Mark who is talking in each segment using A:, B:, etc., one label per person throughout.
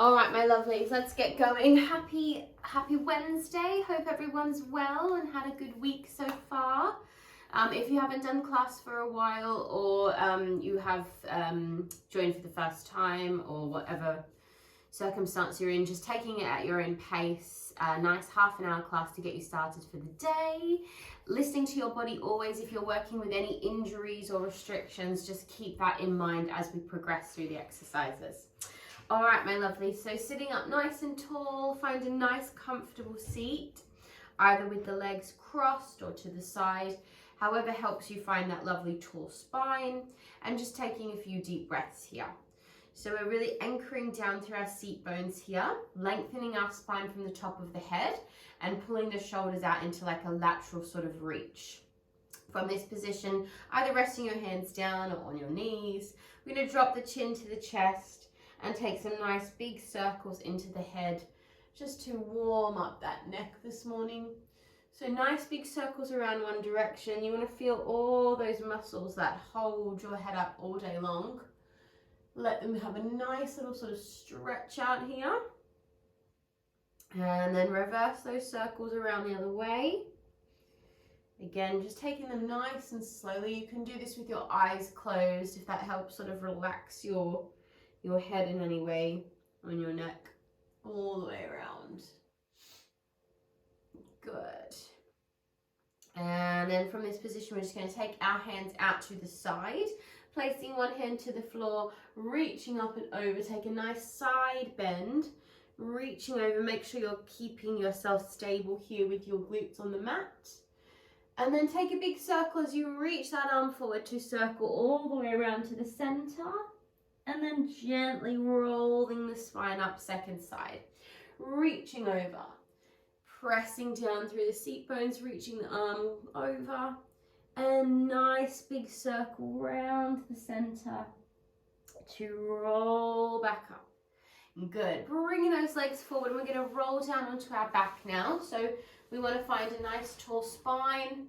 A: All right, my lovelies, let's get going. Happy Wednesday. Hope everyone's well and had a good week so far. If you haven't done class for a while, or you have joined for the first time, or whatever circumstance you're in, just taking it at your own pace. A nice half-an-hour class to get you started for the day. Listening to your body always. If you're working with any injuries or restrictions, just keep that in mind as we progress through the exercises. All right, my lovely, so sitting up nice and tall, find a nice comfortable seat, either with the legs crossed or to the side, however helps you find that lovely tall spine, and just taking a few deep breaths here. So we're really anchoring down through our seat bones here, lengthening our spine from the top of the head and pulling the shoulders out into like a lateral sort of reach. From this position, either resting your hands down or on your knees, we're going to drop the chin to the chest and take some nice big circles into the head just to warm up that neck this morning. So nice big circles around one direction. You want to feel all those muscles that hold your head up all day long. Let them have a nice little sort of stretch out here. And then reverse those circles around the other way. Again, just taking them nice and slowly. You can do this with your eyes closed if that helps sort of relax your head in any way, on your neck, all the way around. Good. And then from this position, we're just going to take our hands out to the side, placing one hand to the floor, reaching up and over. Take a nice side bend, reaching over. Make sure you're keeping yourself stable here with your glutes on the mat. And then take a big circle as you reach that arm forward to circle all the way around to the center. And then gently rolling the spine up second side, reaching over, pressing down through the seat bones, reaching the arm over, and nice big circle round the center to roll back up. Good. Bringing those legs forward, and we're going to roll down onto our back now. So we want to find a nice tall spine,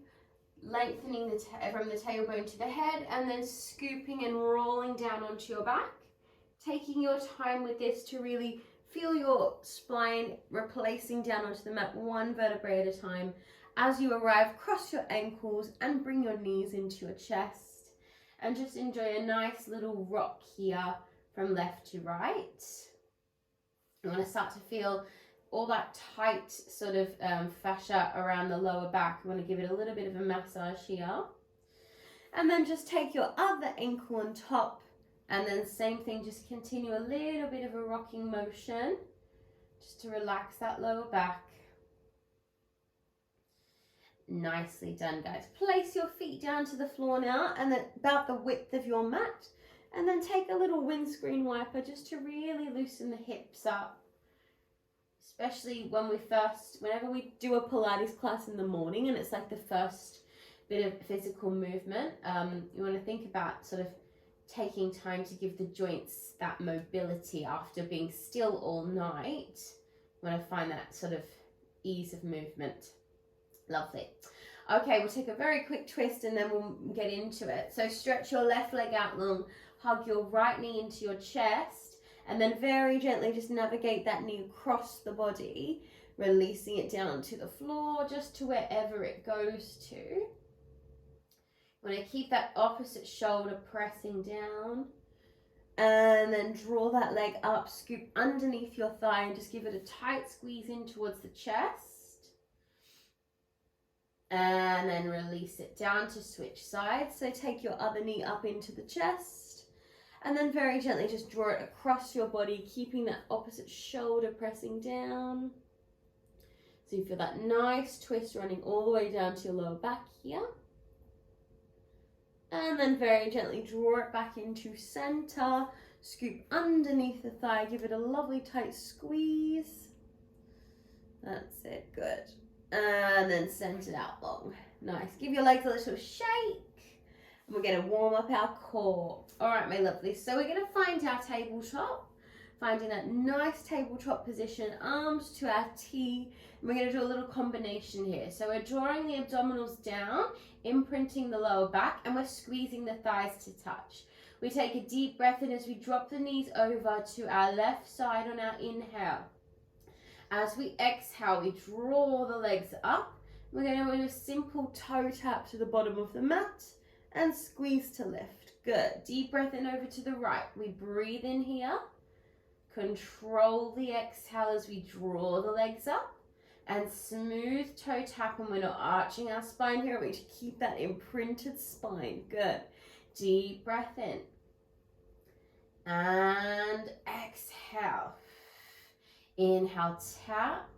A: lengthening from the tailbone to the head, and then scooping and rolling down onto your back. Taking your time with this to really feel your spine replacing down onto the mat one vertebrae at a time. As you arrive, cross your ankles and bring your knees into your chest. And just enjoy a nice little rock here from left to right. You want to start to feel all that tight sort of fascia around the lower back. You want to give it a little bit of a massage here. And then just take your other ankle on top, and then same thing, just continue a little bit of a rocking motion just to relax that lower back. Nicely done, guys. Place your feet down to the floor now, and then about the width of your mat, and then take a little windscreen wiper just to really loosen the hips up. Especially whenever we do a Pilates class in the morning and it's like the first bit of physical movement, you want to think about sort of taking time to give the joints that mobility after being still all night. You want to find that sort of ease of movement. Lovely. Okay, we'll take a very quick twist and then we'll get into it. So stretch your left leg out long, hug your right knee into your chest, and then very gently just navigate that knee across the body, releasing it down to the floor, just to wherever it goes to. You want to keep that opposite shoulder pressing down. And then draw that leg up, scoop underneath your thigh, and just give it a tight squeeze in towards the chest. And then release it down to switch sides. So take your other knee up into the chest. And then very gently just draw it across your body, keeping that opposite shoulder pressing down. So you feel that nice twist running all the way down to your lower back here. And then very gently draw it back into center. Scoop underneath the thigh, give it a lovely tight squeeze. That's it, good. And then send it out long. Nice. Give your legs a little shake. And we're going to warm up our core. All right, my lovely. So we're going to find our tabletop. Finding that nice tabletop position, arms to our T. And we're going to do a little combination here. So we're drawing the abdominals down, imprinting the lower back, and we're squeezing the thighs to touch. We take a deep breath in as we drop the knees over to our left side on our inhale. As we exhale, we draw the legs up. We're going to do a simple toe tap to the bottom of the mat and squeeze to lift. Good. Deep breath in over to the right. We breathe in here. Control the exhale as we draw the legs up. And smooth toe tap, and we're not arching our spine here. We keep that imprinted spine. Good. Deep breath in. And exhale. Inhale, tap.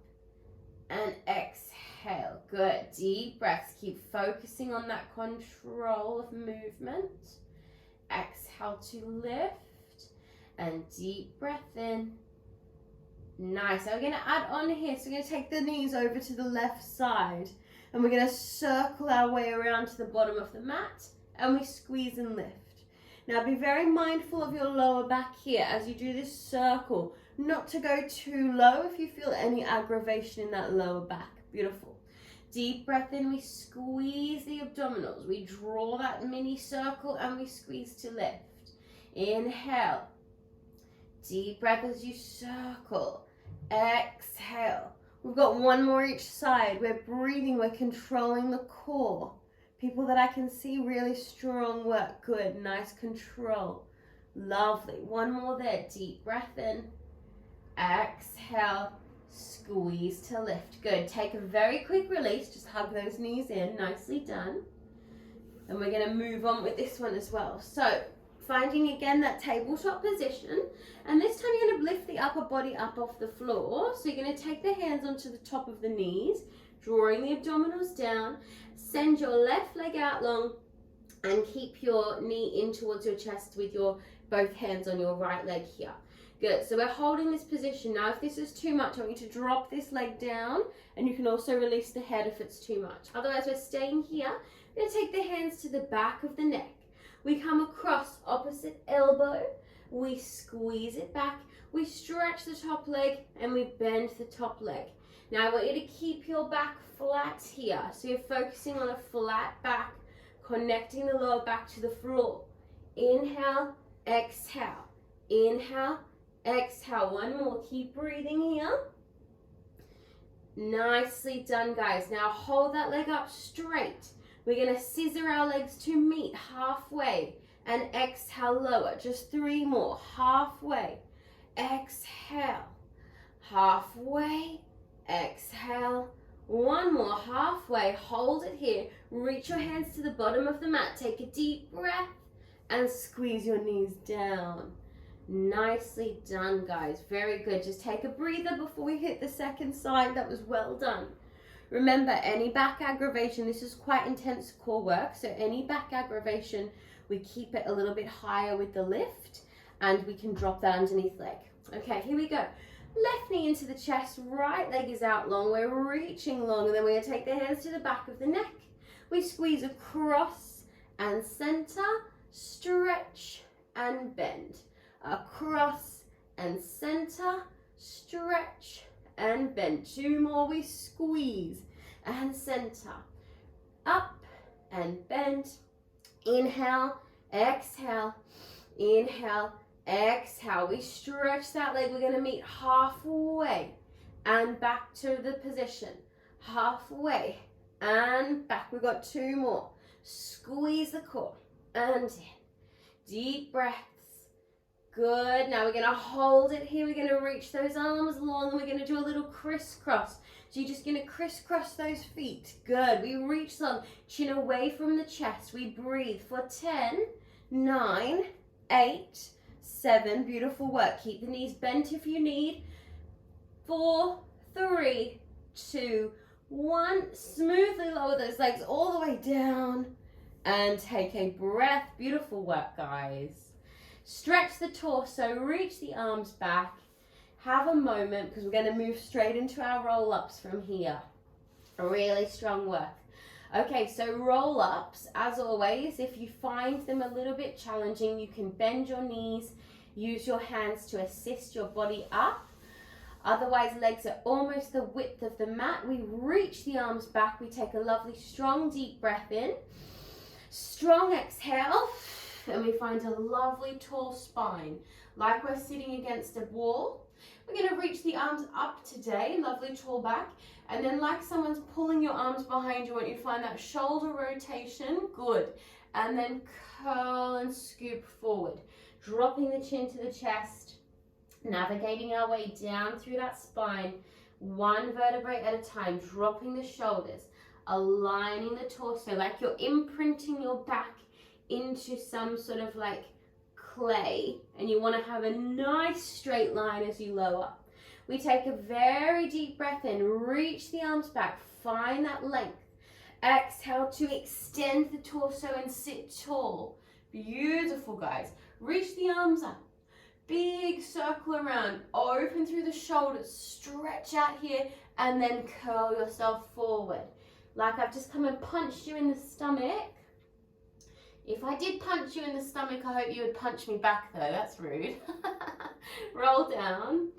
A: And exhale. Good. Deep breaths. Keep focusing on that control of movement. Exhale to lift. And deep breath in. Nice. Now we're going to add on here. So we're going to take the knees over to the left side. And we're going to circle our way around to the bottom of the mat. And we squeeze and lift. Now be very mindful of your lower back here as you do this circle. Not to go too low if you feel any aggravation in that lower back. Beautiful. Deep breath in. We squeeze the abdominals. We draw that mini circle and we squeeze to lift. Inhale. Deep breath as you circle. Exhale. We've got one more each side. We're breathing. We're controlling the core. People that I can see, really strong work. Good. Nice control. Lovely. One more there. Deep breath in. Exhale. Squeeze to lift. Good. Take a very quick release. Just hug those knees in. Nicely done. And we're going to move on with this one as well. So, finding again that tabletop position, and this time you're going to lift the upper body up off the floor. So you're going to take the hands onto the top of the knees, drawing the abdominals down. Send your left leg out long and keep your knee in towards your chest with your both hands on your right leg here. Good. So we're holding this position. Now if this is too much, I want you to drop this leg down, and you can also release the head if it's too much. Otherwise we're staying here. We're going to take the hands to the back of the neck. We come across opposite elbow, we squeeze it back, we stretch the top leg and we bend the top leg. Now I want you to keep your back flat here. So you're focusing on a flat back, connecting the lower back to the floor. Inhale, exhale, inhale, exhale. One more, keep breathing here. Nicely done, guys. Now hold that leg up straight. We're going to scissor our legs to meet halfway and exhale lower. Just 3 more. Halfway. Exhale. Halfway. Exhale. 1 more. Halfway. Hold it here. Reach your hands to the bottom of the mat. Take a deep breath and squeeze your knees down. Nicely done, guys. Very good. Just take a breather before we hit the second side. That was well done. Remember, any back aggravation, this is quite intense core work, so any back aggravation, we keep it a little bit higher with the lift, and we can drop that underneath leg. Okay, here we go. Left knee into the chest, right leg is out long, we're reaching long, and then we're going to take the hands to the back of the neck. We squeeze across and center, stretch and bend. Across and center, stretch and bend. 2 more, we squeeze and center. Up and bend. Inhale, exhale, inhale, exhale. We stretch that leg. We're going to meet halfway and back to the position. Halfway and back. We've got 2 more. Squeeze the core and in. Deep breaths. Good. Now we're going to hold it here. We're going to reach those arms long, and we're going to do a little crisscross. So you're just going to crisscross those feet. Good. We reach long, chin away from the chest. We breathe for 10, 9, 8, 7. Beautiful work. Keep the knees bent if you need. 4, 3, 2, 1. Smoothly lower those legs all the way down and take a breath. Beautiful work, guys. Stretch the torso, reach the arms back. Have a moment because we're going to move straight into our roll-ups from here. Really strong work. Okay, so roll-ups, as always, if you find them a little bit challenging, you can bend your knees, use your hands to assist your body up. Otherwise, legs are almost the width of the mat. We reach the arms back. We take a lovely, strong, deep breath in. Strong exhale. and we find a lovely tall spine, like we're sitting against a wall. We're going to reach the arms up today, lovely tall back, and then like someone's pulling your arms behind you, I want you to find that shoulder rotation, good, and then curl and scoop forward, dropping the chin to the chest, navigating our way down through that spine, one vertebrae at a time, dropping the shoulders, aligning the torso, like you're imprinting your back into some sort of like clay, and you want to have a nice straight line as you lower. We take a very deep breath in, reach the arms back, find that length. Exhale to extend the torso and sit tall. Beautiful, guys. Reach the arms up. Big circle around, open through the shoulders, stretch out here, and then curl yourself forward. Like I've just come and punched you in the stomach. If I did punch you in the stomach, I hope you would punch me back though, that's rude. Roll down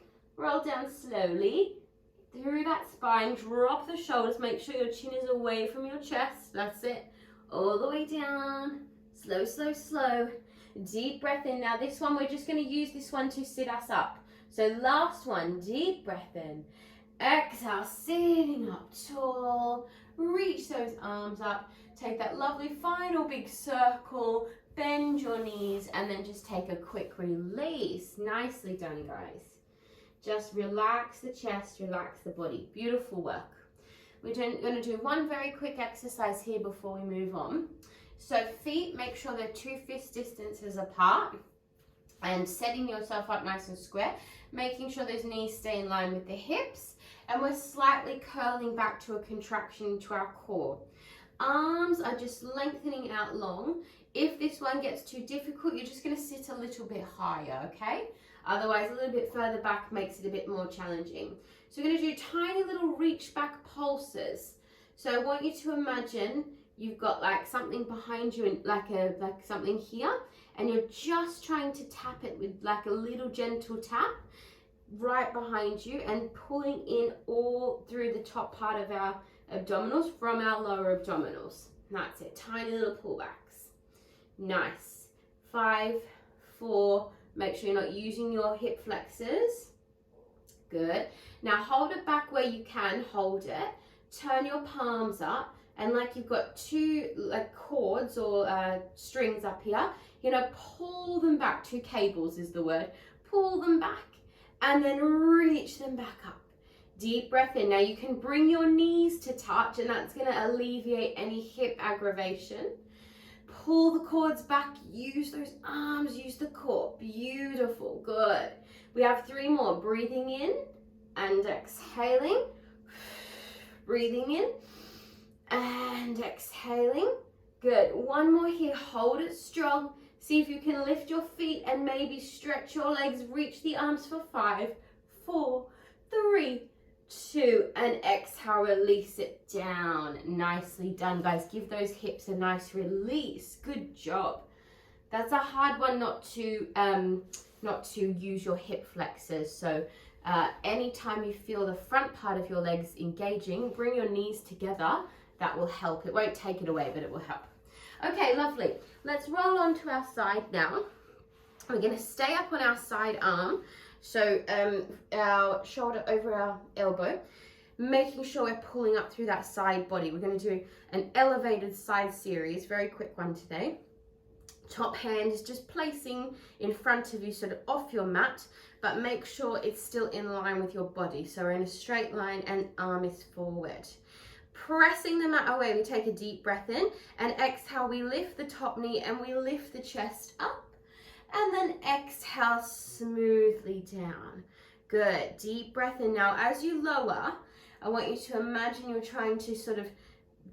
A: slowly through that spine, drop the shoulders, make sure your chin is away from your chest, that's it. All the way down, slow, slow, slow. Deep breath in. Now this one, we're just going to use this one to sit us up. So last one, deep breath in. Exhale, sitting up tall. Reach those arms up. Take that lovely final big circle. Bend your knees and then just take a quick release. Nicely done, guys. Just relax the chest, relax the body. Beautiful work. We're going to do one very quick exercise here before we move on. So feet, make sure they're 2 fist distances apart and setting yourself up nice and square, making sure those knees stay in line with the hips, and we're slightly curling back to a contraction into our core. Arms are just lengthening out long. If this one gets too difficult, you're just going to sit a little bit higher, okay? Otherwise, a little bit further back makes it a bit more challenging. So we're going to do tiny little reach back pulses. So I want you to imagine you've got like something behind you and like something here, and you're just trying to tap it with like a little gentle tap right behind you and pulling in all through the top part of our abdominals from our lower abdominals. That's it, tiny little pullbacks. Nice. 5, 4, make sure you're not using your hip flexors. Good. Now hold it back where you can, hold it. Turn your palms up. And like you've got 2 like cords or strings up here, you're gonna pull them back, 2 cables is the word, pull them back and then reach them back up. Deep breath in. Now you can bring your knees to touch and that's gonna alleviate any hip aggravation. Pull the cords back, use those arms, use the core. Beautiful, good. We have 3 more, breathing in and exhaling, breathing in and exhaling. Good. 1 more here. Hold it strong. See if you can lift your feet and maybe stretch your legs. Reach the arms for 5, 4, 3, 2, and exhale. Release it down. Nicely done, guys. Give those hips a nice release. Good job. That's a hard one not to use your hip flexors. So anytime you feel the front part of your legs engaging, bring your knees together. That will help. It won't take it away, but it will help. Okay, lovely. Let's roll on to our side now. We're going to stay up on our side arm. So our shoulder over our elbow, making sure we're pulling up through that side body. We're going to do an elevated side series, very quick one today. Top hand is just placing in front of you, sort of off your mat, but make sure it's still in line with your body. So we're in a straight line and arm is forward. Pressing the mat away, we take a deep breath in and exhale, we lift the top knee and we lift the chest up and then exhale smoothly down. Good, deep breath in. Now as you lower, I want you to imagine you're trying to sort of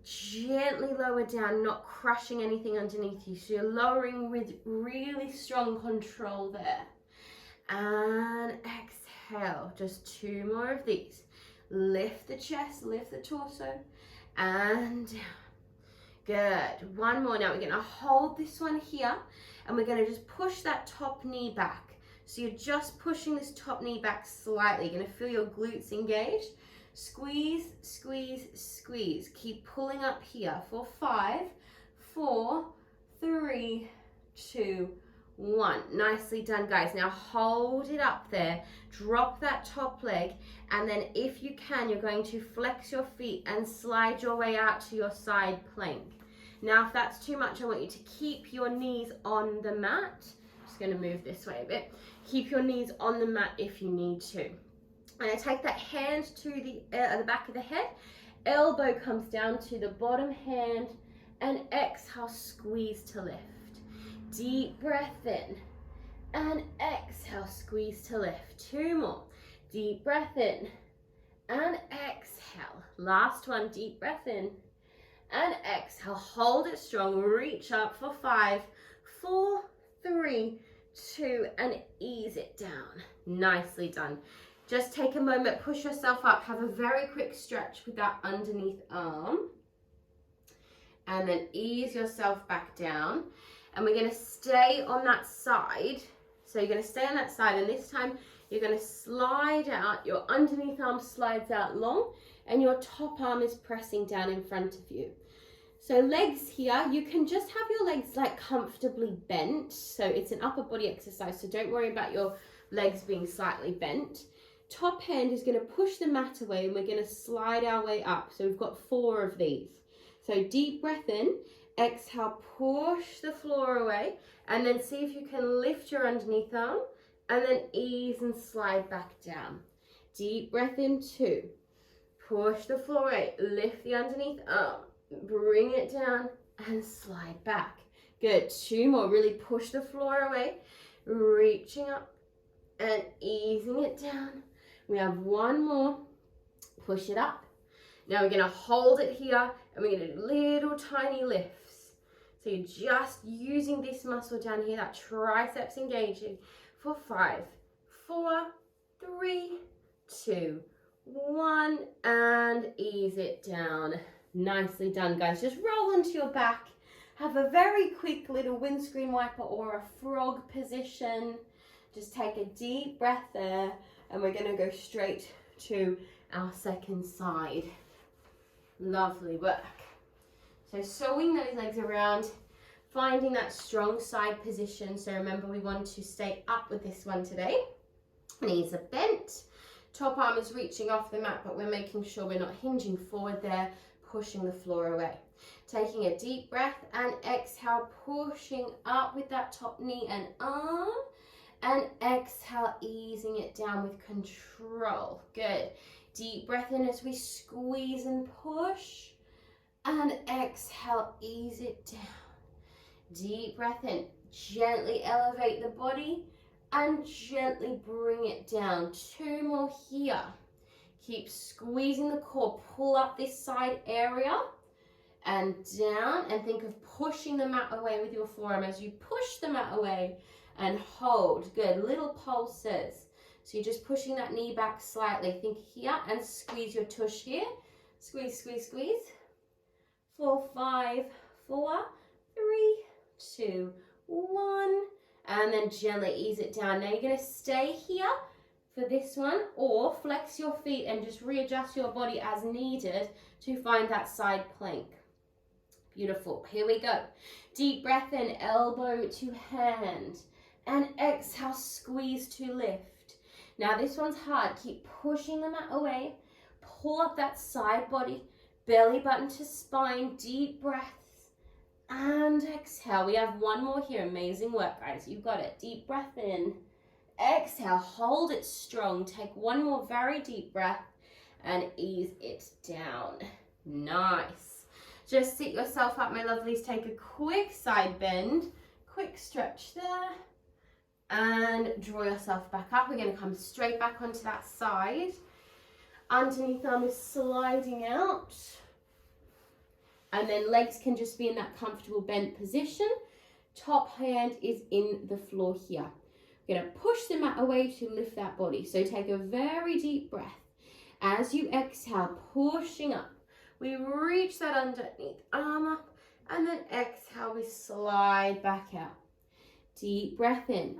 A: gently lower down, not crushing anything underneath you. So you're lowering with really strong control there. And exhale, just 2 more of these. Lift the chest, lift the torso, and down. Good. 1 more. Now we're going to hold this one here, and we're going to just push that top knee back. So you're just pushing this top knee back slightly. You're going to feel your glutes engaged. Squeeze, squeeze, squeeze. Keep pulling up here for 5, 4, 3, 2, 1. Nicely done, guys. Now hold it up there, drop that top leg, and then if you can, you're going to flex your feet and slide your way out to your side plank. Now if that's too much, I want you to keep your knees on the mat. Just going to move this way a bit. Keep your knees on the mat if you need to. And I take that hand to the back of the head, elbow comes down to the bottom hand, and exhale, squeeze to lift. Deep breath in, and exhale, squeeze to lift. 2 more. Deep breath in, and exhale. Last one, deep breath in, and exhale. Hold it strong, reach up for 5, 4, 3, 2, and ease it down. Nicely done. Just take a moment, push yourself up, have a very quick stretch with that underneath arm, and then ease yourself back down. And we're going to stay on that side. So you're going to stay on that side, and this time you're going to slide out. Your underneath arm slides out long, and your top arm is pressing down in front of you. So legs here, you can just have your legs like comfortably bent. So it's an upper body exercise, so don't worry about your legs being slightly bent. Top hand is going to push the mat away, and we're going to slide our way up. So we've got 4 of these. So deep breath in. Exhale, push the floor away, and then see if you can lift your underneath arm, and then ease and slide back down. Deep breath in, 2. Push the floor away, lift the underneath arm, bring it down, and slide back. Good, 2 more. Really push the floor away, reaching up, and easing it down. We have 1 more. Push it up. Now we're going to hold it here, and we're going to do little tiny lifts. So you're just using this muscle down here, that triceps engaging, for 5, 4, 3, 2, 1, and ease it down. Nicely done, guys. Just roll onto your back. Have a very quick little windscreen wiper or a frog position. Just take a deep breath there, and we're going to go straight to our second side. Lovely work. So swing those legs around, finding that strong side position. So remember, we want to stay up with this one today. Knees are bent, top arm is reaching off the mat, but we're making sure we're not hinging forward there, pushing the floor away. Taking a deep breath and exhale, pushing up with that top knee and arm, and exhale, easing it down with control. Good. Deep breath in as we squeeze and push, and exhale, ease it down. Deep breath in, gently elevate the body and gently bring it down. 2 more here. Keep squeezing the core, pull up this side area and down, and think of pushing the mat away with your forearm as you push the mat away, and hold. Good, little pulses. So you're just pushing that knee back slightly. Think here and squeeze your tush here. Squeeze, squeeze, squeeze. 4, 5, 4, 3, 2, 1. And then gently ease it down. Now you're going to stay here for this one, or flex your feet and just readjust your body as needed to find that side plank. Beautiful. Here we go. Deep breath in, elbow to hand. And exhale, squeeze to lift. Now this one's hard. Keep pushing the mat away. Pull up that side body. Belly button to spine. Deep breaths. And exhale. We have 1 more here. Amazing work, guys. You've got it. Deep breath in. Exhale. Hold it strong. Take 1 more very deep breath. And ease it down. Nice. Just sit yourself up, my lovelies. Take a quick side bend. Quick stretch there. And draw yourself back up. We're going to come straight back onto that side. Underneath arm is sliding out. And then legs can just be in that comfortable bent position. Top hand is in the floor here. We're going to push the mat away to lift that body. So take a very deep breath. As you exhale, pushing up. We reach that underneath arm up. And then exhale, we slide back out. Deep breath in.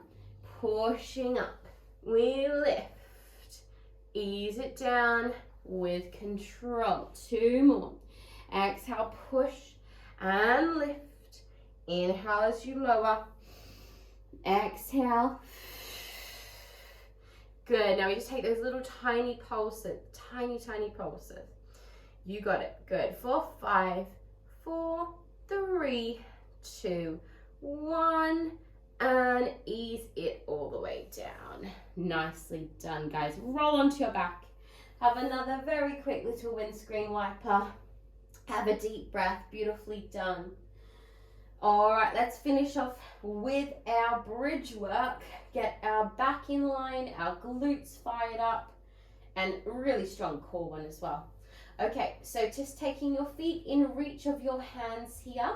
A: Pushing up, we lift, ease it down with control. 2 more. Exhale, push and lift. Inhale as you lower, Exhale. Good. Now we just take those little tiny pulses, tiny pulses. You got it. Good. For 5, 4, 3, 2, 1, and ease it all the way down. Nicely done, guys. Roll onto your back. Have another very quick little windscreen wiper. Have a deep breath. Beautifully done. All right, let's finish off with our bridge work. Get our back in line, our glutes fired up, and really strong core one as well. Okay, so just taking your feet in reach of your hands here.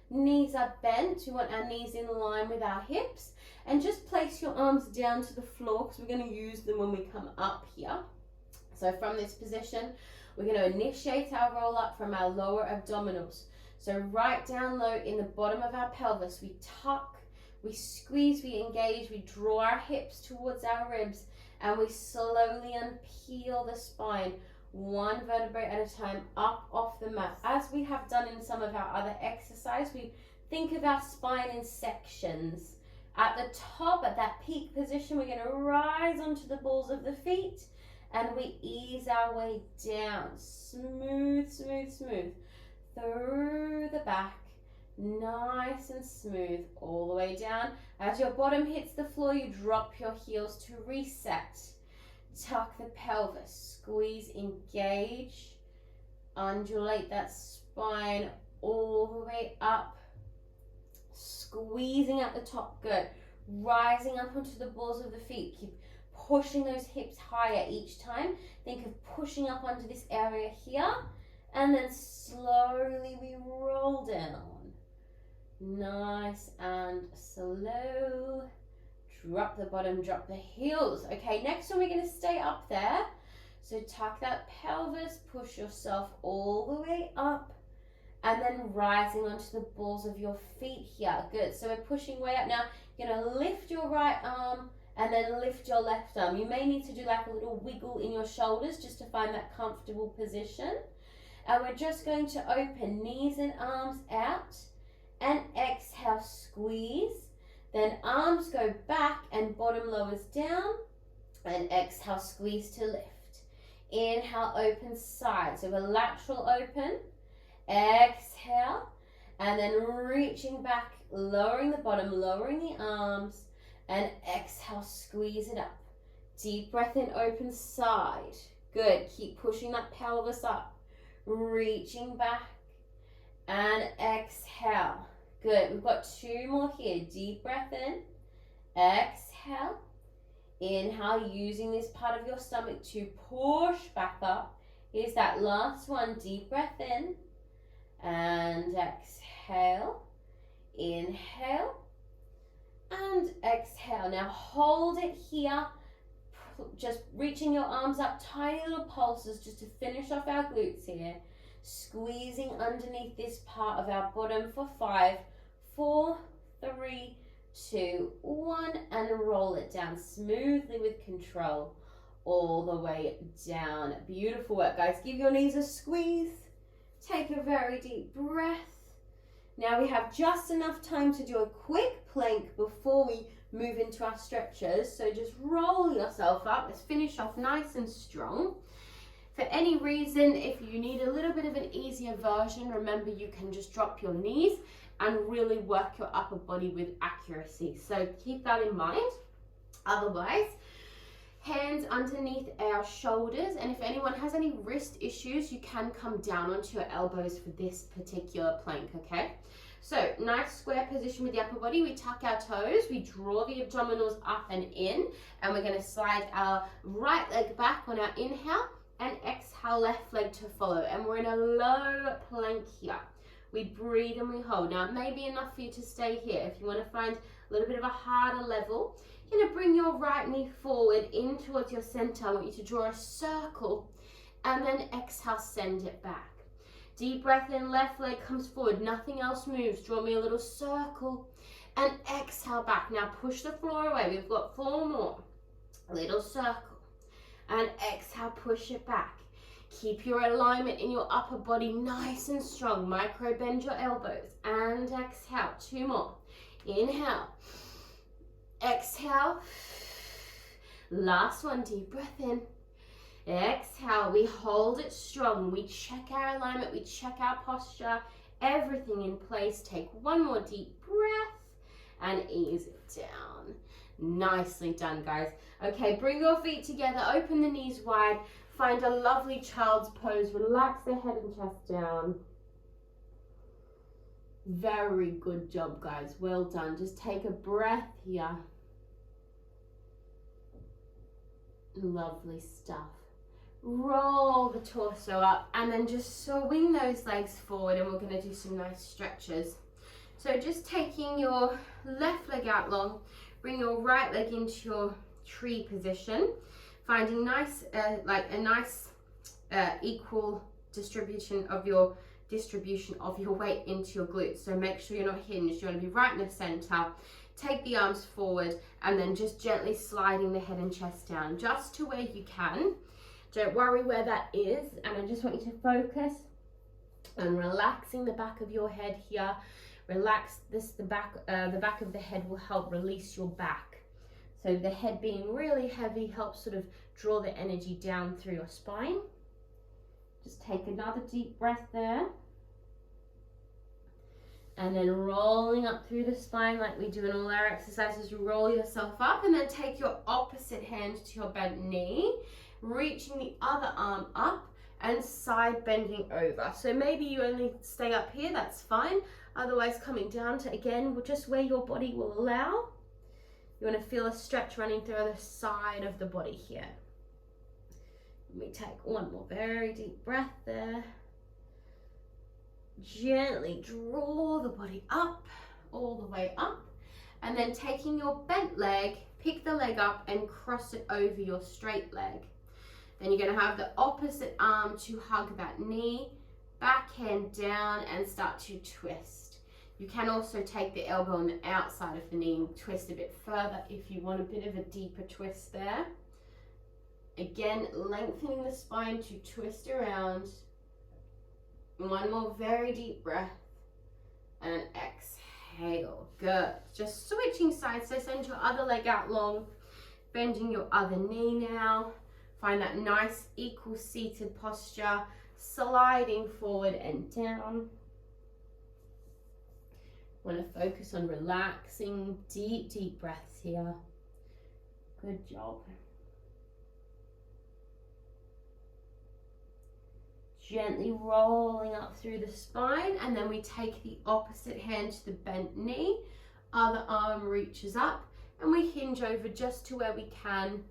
A: Knees are bent. We want our knees in line with our hips. And just place your arms down to the floor because we're going to use them when we come up here. So from this position, we're going to initiate our roll up from our lower abdominals. So right down low in the bottom of our pelvis, we tuck, we squeeze, we engage, we draw our hips towards our ribs, and we slowly unpeel the spine, one vertebrae at a time, up off the mat. As we have done in some of our other exercise, we think of our spine in sections. At the top, at that peak position, we're going to rise onto the balls of the feet, and we ease our way down, smooth, smooth, smooth, through the back, nice and smooth, all the way down. As your bottom hits the floor, you drop your heels to reset. Tuck the pelvis, squeeze, engage, undulate that spine all the way up, squeezing at the top, good. Rising up onto the balls of the feet, keep pushing those hips higher each time. Think of pushing up onto this area here, and then slowly we roll down. Nice and slow. Drop the bottom, drop the heels. Okay, next one we're going to stay up there. So tuck that pelvis, push yourself all the way up, and then rising onto the balls of your feet here. Good, so we're pushing way up. Now, you're going to lift your right arm and then lift your left arm. You may need to do like a little wiggle in your shoulders just to find that comfortable position. And we're just going to open knees and arms out and exhale, squeeze. Then arms go back and bottom lowers down, and exhale, squeeze to lift. Inhale, open side. So a lateral open, exhale, and then reaching back, lowering the bottom, lowering the arms, and exhale, squeeze it up. Deep breath in, open side. Good, keep pushing that pelvis up, reaching back, and exhale. Good, we've got 2 more here. Deep breath in, exhale, inhale, using this part of your stomach to push back up. Here's that last one. Deep breath in, and exhale, inhale, and exhale. Now hold it here, just reaching your arms up, tiny little pulses just to finish off our glutes here. Squeezing underneath this part of our bottom for 5, 4, 3, 2, 1, and roll it down smoothly with control all the way down. Beautiful work, guys. Give your knees a squeeze. Take a very deep breath. Now we have just enough time to do a quick plank before we move into our stretches. So just roll yourself up. Let's finish off nice and strong. For any reason, if you need a little bit of an easier version, remember you can just drop your knees and really work your upper body with accuracy. So keep that in mind. Otherwise, hands underneath our shoulders, and if anyone has any wrist issues, you can come down onto your elbows for this particular plank, okay? So nice square position with the upper body. We tuck our toes, we draw the abdominals up and in, and we're going to slide our right leg back on our inhale, and exhale, left leg to follow. And we're in a low plank here. We breathe and we hold. Now, it may be enough for you to stay here. If you want to find a little bit of a harder level, you're going to bring your right knee forward in towards your center. I want you to draw a circle, and then exhale, send it back. Deep breath in, left leg comes forward. Nothing else moves. Draw me a little circle, and exhale back. Now, push the floor away. We've got 4 more. Little circle. And exhale, push it back. Keep your alignment in your upper body nice and strong. Micro bend your elbows and exhale. 2 more. Inhale Exhale. Last one, deep breath in. Exhale, we hold it strong. We check our alignment, we check our posture, everything in place. Take one more deep breath and ease it down. Nicely done, guys. Okay, bring your feet together, open the knees wide, find a lovely child's pose, relax the head and chest down. Very good job, guys, well done. Just take a breath here. Lovely stuff. Roll the torso up and then just swing those legs forward, and we're going to do some nice stretches. So just taking your left leg out long, bring your right leg into your tree position, finding nice equal distribution of your weight into your glutes. So make sure you're not hinged, you want to be right in the center. Take the arms forward and then just gently sliding the head and chest down just to where you can. Don't worry where that is, and I just want you to focus on relaxing the back of your head here. Relax this, the back of the head will help release your back. So the head being really heavy helps sort of draw the energy down through your spine. Just take another deep breath there. And then rolling up through the spine like we do in all our exercises. Roll yourself up and then take your opposite hand to your bent knee, reaching the other arm up and side bending over. So maybe you only stay up here, that's fine. Otherwise coming down to, again, just where your body will allow. You want to feel a stretch running through the side of the body here. Let me take one more very deep breath there. Gently draw the body up, all the way up, and then taking your bent leg, pick the leg up and cross it over your straight leg. Then you're going to have the opposite arm to hug that knee, back hand down and start to twist. You can also take the elbow on the outside of the knee and twist a bit further if you want a bit of a deeper twist there. Again, lengthening the spine to twist around. One more very deep breath and exhale. Good. Just switching sides. So send your other leg out long, bending your other knee now. Find that nice equal seated posture, sliding forward and down. Want to focus on relaxing, deep breaths here. Good job. Gently rolling up through the spine, and then we take the opposite hand to the bent knee, other arm reaches up, and we hinge over just to where we can,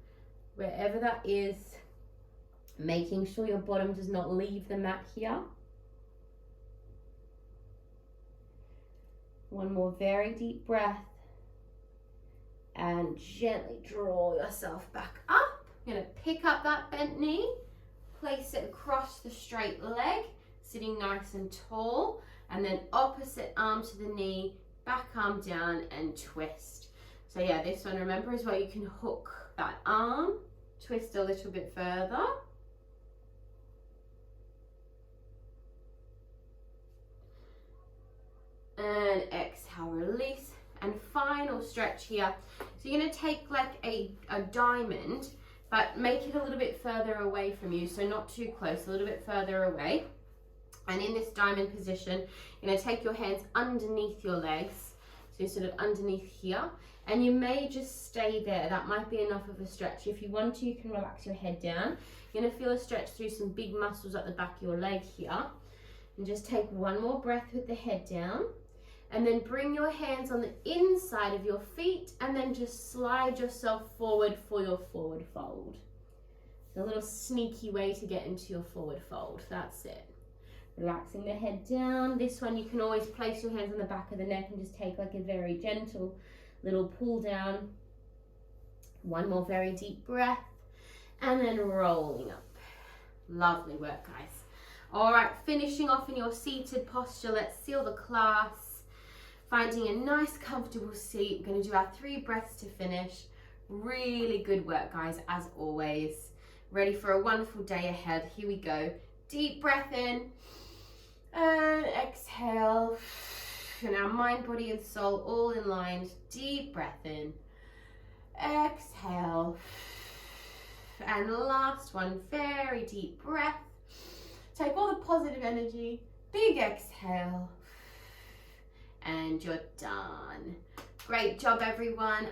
A: wherever that is, making sure your bottom does not leave the mat here. One more very deep breath, and gently draw yourself back up. You're going to pick up that bent knee, place it across the straight leg, sitting nice and tall, and then opposite arm to the knee, back arm down and twist. So yeah, this one, remember, is where you can hook that arm, twist a little bit further. And exhale, release, and final stretch here. So you're going to take like a diamond, but make it a little bit further away from you, so not too close, a little bit further away. And in this diamond position, you're going to take your hands underneath your legs, so you're sort of underneath here, and you may just stay there. That might be enough of a stretch. If you want to, you can relax your head down. You're going to feel a stretch through some big muscles at the back of your leg here. And just take one more breath with the head down. And then bring your hands on the inside of your feet and then just slide yourself forward for your forward fold. It's a little sneaky way to get into your forward fold. That's it. Relaxing the head down. This one you can always place your hands on the back of the neck and just take like a very gentle little pull down. One more very deep breath and then rolling up. Lovely work, guys. All right, finishing off in your seated posture. Let's seal the class. Finding a nice comfortable seat. We're going to do our 3 breaths to finish. Really good work, guys, as always. Ready for a wonderful day ahead. Here we go. Deep breath in and exhale. And our mind, body and soul all in line. Deep breath in Exhale. And last one, very deep breath. Take all the positive energy, big exhale, and you're done. Great job, everyone.